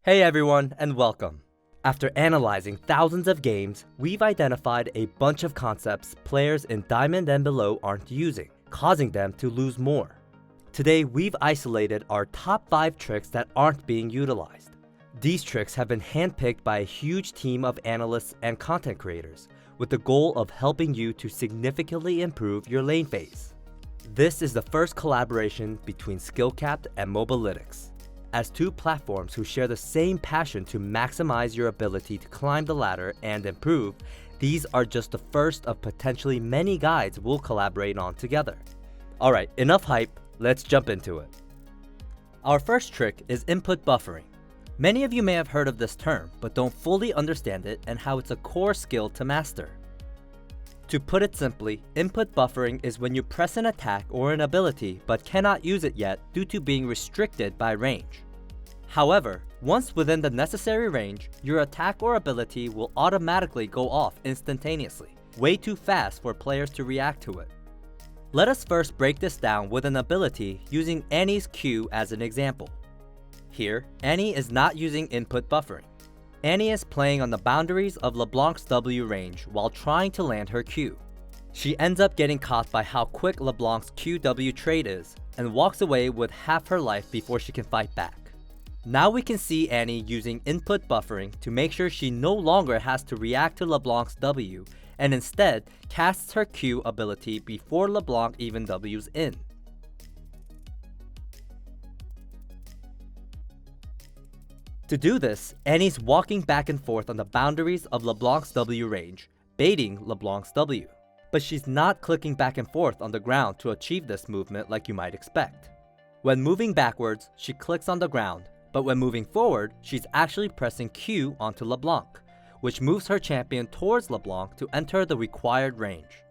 Hey everyone, and welcome. After analyzing thousands of games, we've identified a bunch of concepts players in Diamond and below aren't using, causing them to lose more. Today, we've isolated our top 5 tricks that aren't being utilized. These tricks have been handpicked by a huge team of analysts and content creators, with the goal of helping you to significantly improve your lane phase. This is the first collaboration between skillcapped and Mobalytics. As two platforms who share the same passion to maximize your ability to climb the ladder and improve, these are just the first of potentially many guides we'll collaborate on together. Alright, enough hype, let's jump into it. Our first trick is input buffering. Many of you may have heard of this term, but don't fully understand it and how it's a core skill to master. To put it simply, input buffering is when you press an attack or an ability but cannot use it yet due to being restricted by range. However, once within the necessary range, your attack or ability will automatically go off instantaneously, way too fast for players to react to it. Let us first break this down with an ability using Annie's Q as an example. Here, Annie is not using input buffering. Annie is playing on the boundaries of LeBlanc's W range while trying to land her Q. She ends up getting caught by how quick LeBlanc's QW trade is and walks away with half her life before she can fight back. Now we can see Annie using input buffering to make sure she no longer has to react to LeBlanc's W and instead casts her Q ability before LeBlanc even W's in. To do this, Annie's walking back and forth on the boundaries of LeBlanc's W range, baiting LeBlanc's W. But she's not clicking back and forth on the ground to achieve this movement like you might expect. When moving backwards, she clicks on the ground, but when moving forward, she's actually pressing Q onto LeBlanc, which moves her champion towards LeBlanc to enter the required range.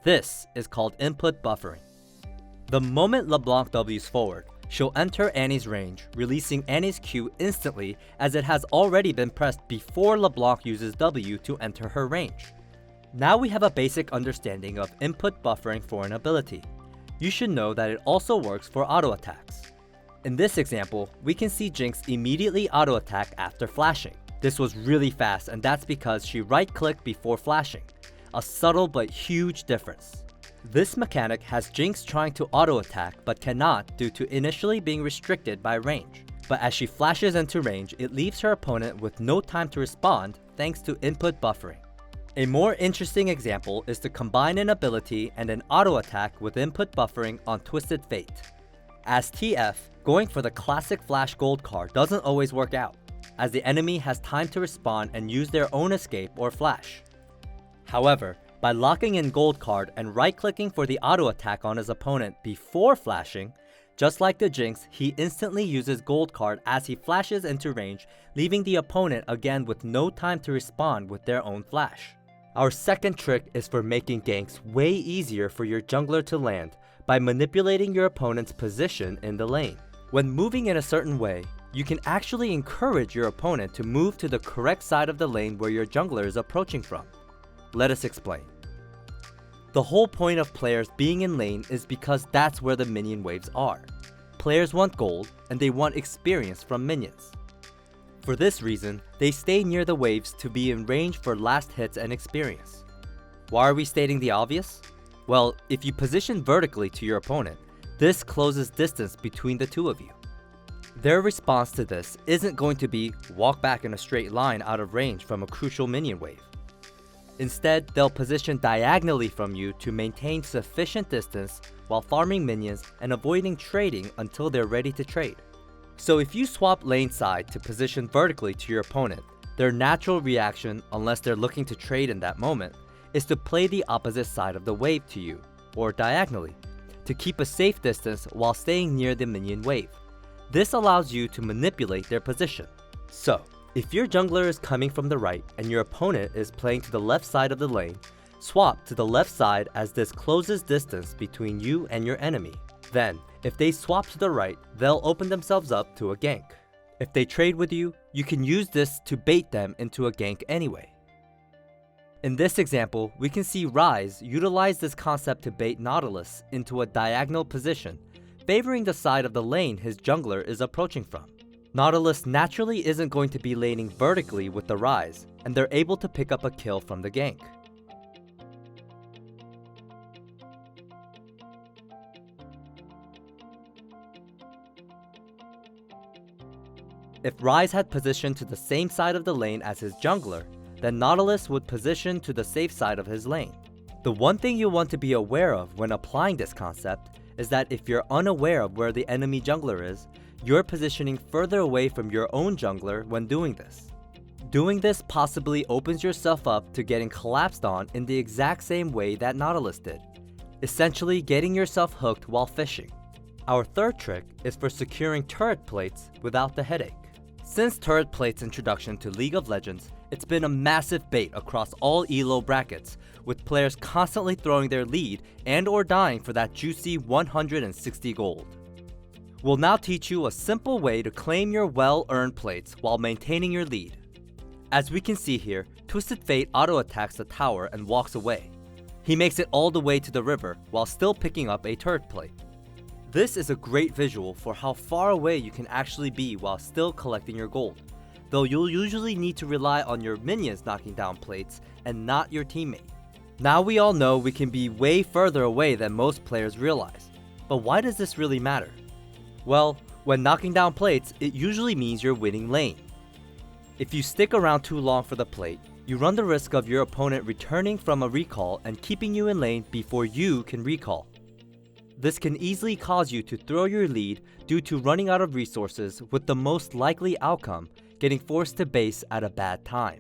This is called input buffering. The moment LeBlanc W's forward, she'll enter Annie's range, releasing Annie's Q instantly as it has already been pressed before LeBlanc uses W to enter her range. Now we have a basic understanding of input buffering for an ability. You should know that it also works for auto attacks. In this example, we can see Jinx immediately auto attack after flashing. This was really fast, and that's because she right-clicked before flashing. A subtle but huge difference. This mechanic has Jinx trying to auto attack but cannot due to initially being restricted by range. But as she flashes into range, it leaves her opponent with no time to respond thanks to input buffering. A more interesting example is to combine an ability and an auto attack with input buffering on Twisted Fate. As TF, going for the classic flash gold card doesn't always work out, as the enemy has time to respond and use their own escape or flash. However, by locking in gold card and right-clicking for the auto attack on his opponent before flashing, just like the Jinx, he instantly uses gold card as he flashes into range, leaving the opponent again with no time to respond with their own flash. Our second trick is for making ganks way easier for your jungler to land by manipulating your opponent's position in the lane. When moving in a certain way, you can actually encourage your opponent to move to the correct side of the lane where your jungler is approaching from. Let us explain. The whole point of players being in lane is because that's where the minion waves are. Players want gold, and they want experience from minions. For this reason, they stay near the waves to be in range for last hits and experience. Why are we stating the obvious? Well, if you position vertically to your opponent, this closes distance between the two of you. Their response to this isn't going to be walk back in a straight line out of range from a crucial minion wave. Instead, they'll position diagonally from you to maintain sufficient distance while farming minions and avoiding trading until they're ready to trade. So if you swap lane side to position vertically to your opponent, their natural reaction, unless they're looking to trade in that moment, is to play the opposite side of the wave to you, or diagonally, to keep a safe distance while staying near the minion wave. This allows you to manipulate their position. So, if your jungler is coming from the right and your opponent is playing to the left side of the lane, swap to the left side as this closes distance between you and your enemy. Then, if they swap to the right, they'll open themselves up to a gank. If they trade with you, you can use this to bait them into a gank anyway. In this example, we can see Ryze utilize this concept to bait Nautilus into a diagonal position, favoring the side of the lane his jungler is approaching from. Nautilus naturally isn't going to be laning vertically with the Rise, and they're able to pick up a kill from the gank. If Rise had positioned to the same side of the lane as his jungler, then Nautilus would position to the safe side of his lane. The one thing you want to be aware of when applying this concept is that if you're unaware of where the enemy jungler is, you're positioning further away from your own jungler when doing this. Doing this possibly opens yourself up to getting collapsed on in the exact same way that Nautilus did, essentially getting yourself hooked while fishing. Our third trick is for securing turret plates without the headache. Since turret plates' introduction to League of Legends, it's been a massive bait across all ELO brackets, with players constantly throwing their lead and or dying for that juicy 160 gold. We'll now teach you a simple way to claim your well-earned plates while maintaining your lead. As we can see here, Twisted Fate auto-attacks the tower and walks away. He makes it all the way to the river while still picking up a turret plate. This is a great visual for how far away you can actually be while still collecting your gold, though you'll usually need to rely on your minions knocking down plates and not your teammate. Now we all know we can be way further away than most players realize, but why does this really matter? Well, when knocking down plates, it usually means you're winning lane. If you stick around too long for the plate, you run the risk of your opponent returning from a recall and keeping you in lane before you can recall. This can easily cause you to throw your lead due to running out of resources, with the most likely outcome getting forced to base at a bad time.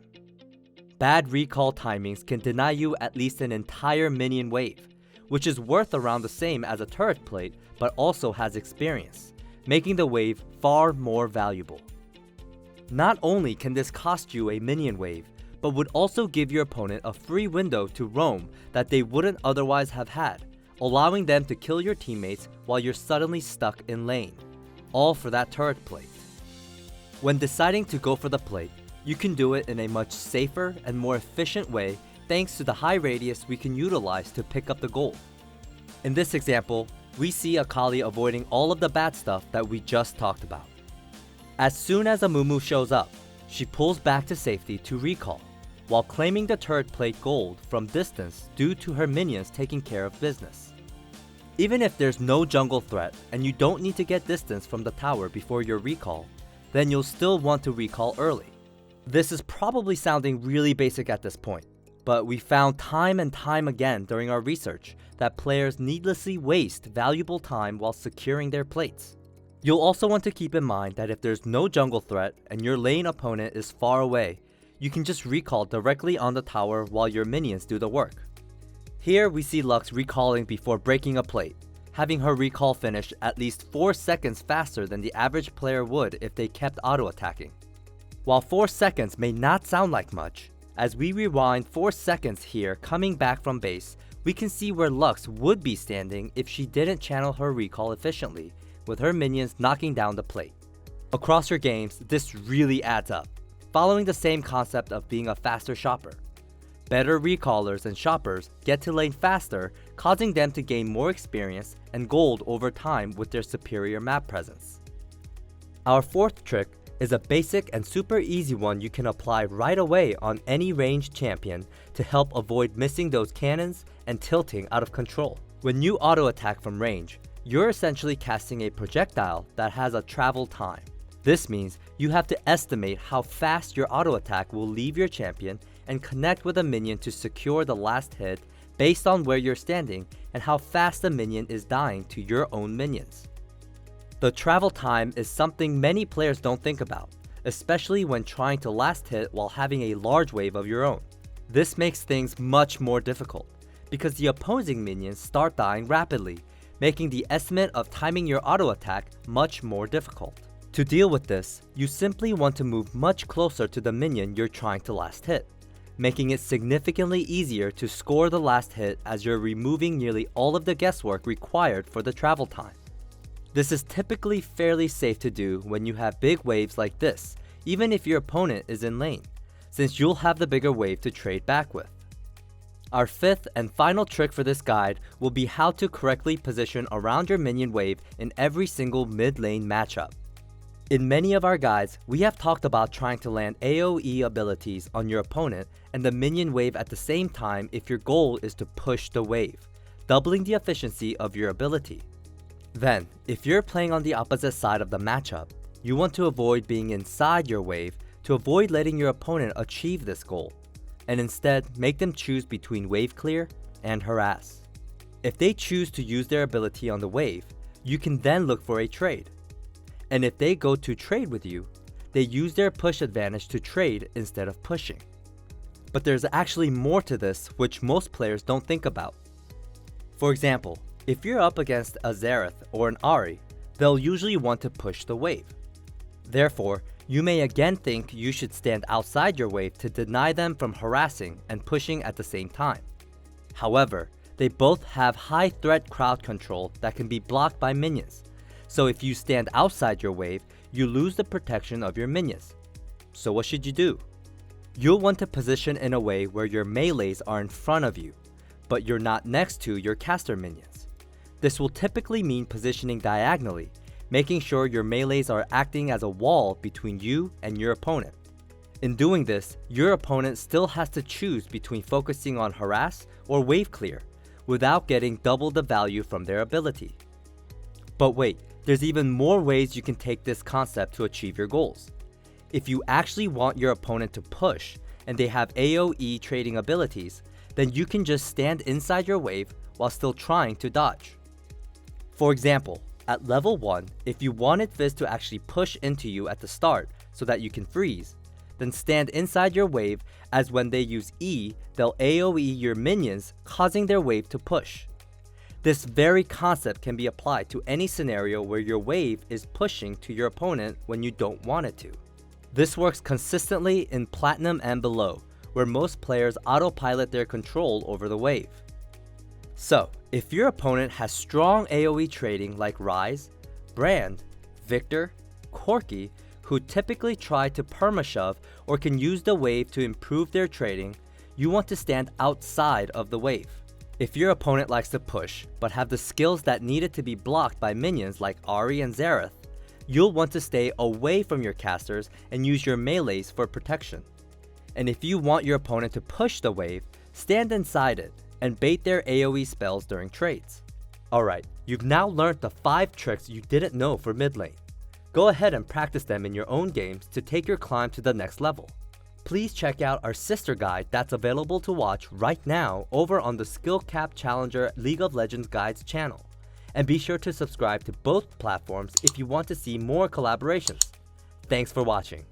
Bad recall timings can deny you at least an entire minion wave, which is worth around the same as a turret plate but also has experience, making the wave far more valuable. Not only can this cost you a minion wave, but would also give your opponent a free window to roam that they wouldn't otherwise have had, allowing them to kill your teammates while you're suddenly stuck in lane, all for that turret plate. When deciding to go for the plate, you can do it in a much safer and more efficient way thanks to the high radius we can utilize to pick up the gold. In this example, we see Akali avoiding all of the bad stuff that we just talked about. As soon as Amumu shows up, she pulls back to safety to recall, while claiming the turret plate gold from distance due to her minions taking care of business. Even if there's no jungle threat and you don't need to get distance from the tower before your recall, then you'll still want to recall early. This is probably sounding really basic at this point, but we found time and time again during our research that players needlessly waste valuable time while securing their plates. You'll also want to keep in mind that if there's no jungle threat and your lane opponent is far away, you can just recall directly on the tower while your minions do the work. Here we see Lux recalling before breaking a plate, having her recall finish at least 4 seconds faster than the average player would if they kept auto-attacking. While 4 seconds may not sound like much, as we rewind 4 seconds here coming back from base, we can see where Lux would be standing if she didn't channel her recall efficiently, with her minions knocking down the plate. Across your games, this really adds up, following the same concept of being a faster shopper. Better recallers and shoppers get to lane faster, causing them to gain more experience and gold over time with their superior map presence. Our fourth trick is a basic and super easy one you can apply right away on any ranged champion to help avoid missing those cannons and tilting out of control. When you auto attack from range, you're essentially casting a projectile that has a travel time. This means you have to estimate how fast your auto attack will leave your champion and connect with a minion to secure the last hit based on where you're standing and how fast the minion is dying to your own minions. The travel time is something many players don't think about, especially when trying to last hit while having a large wave of your own. This makes things much more difficult, because the opposing minions start dying rapidly, making the estimate of timing your auto attack much more difficult. To deal with this, you simply want to move much closer to the minion you're trying to last hit, making it significantly easier to score the last hit as you're removing nearly all of the guesswork required for the travel time. This is typically fairly safe to do when you have big waves like this, even if your opponent is in lane, since you'll have the bigger wave to trade back with. Our fifth and final trick for this guide will be how to correctly position around your minion wave in every single mid lane matchup. In many of our guides, we have talked about trying to land AoE abilities on your opponent and the minion wave at the same time if your goal is to push the wave, doubling the efficiency of your ability. Then, if you're playing on the opposite side of the matchup, you want to avoid being inside your wave to avoid letting your opponent achieve this goal, and instead make them choose between wave clear and harass. If they choose to use their ability on the wave, you can then look for a trade. And if they go to trade with you, they use their push advantage to trade instead of pushing. But there's actually more to this which most players don't think about. For example, if you're up against a Xerath or an Ahri, they'll usually want to push the wave. Therefore, you may again think you should stand outside your wave to deny them from harassing and pushing at the same time. However, they both have high threat crowd control that can be blocked by minions. So if you stand outside your wave, you lose the protection of your minions. So what should you do? You'll want to position in a way where your melees are in front of you, but you're not next to your caster minions. This will typically mean positioning diagonally, making sure your melees are acting as a wall between you and your opponent. In doing this, your opponent still has to choose between focusing on harass or wave clear, without getting double the value from their ability. But wait, there's even more ways you can take this concept to achieve your goals. If you actually want your opponent to push, and they have AoE trading abilities, then you can just stand inside your wave while still trying to dodge. For example, at level 1, if you wanted Fizz to actually push into you at the start so that you can freeze, then stand inside your wave, as when they use E, they'll AoE your minions, causing their wave to push. This very concept can be applied to any scenario where your wave is pushing to your opponent when you don't want it to. This works consistently in Platinum and below, where most players autopilot their control over the wave. So, if your opponent has strong AoE trading like Ryze, Brand, Victor, Corki, who typically try to perma-shove or can use the wave to improve their trading, you want to stand outside of the wave. If your opponent likes to push, but have the skills that needed to be blocked by minions like Ahri and Xerath, you'll want to stay away from your casters and use your melees for protection. And if you want your opponent to push the wave, stand inside it and bait their AoE spells during trades. Alright, you've now learned the 5 tricks you didn't know for mid lane. Go ahead and practice them in your own games to take your climb to the next level. Please check out our sister guide that's available to watch right now over on the skillcapped Challenger League of Legends Guides channel. And be sure to subscribe to both platforms if you want to see more collaborations. Thanks for watching.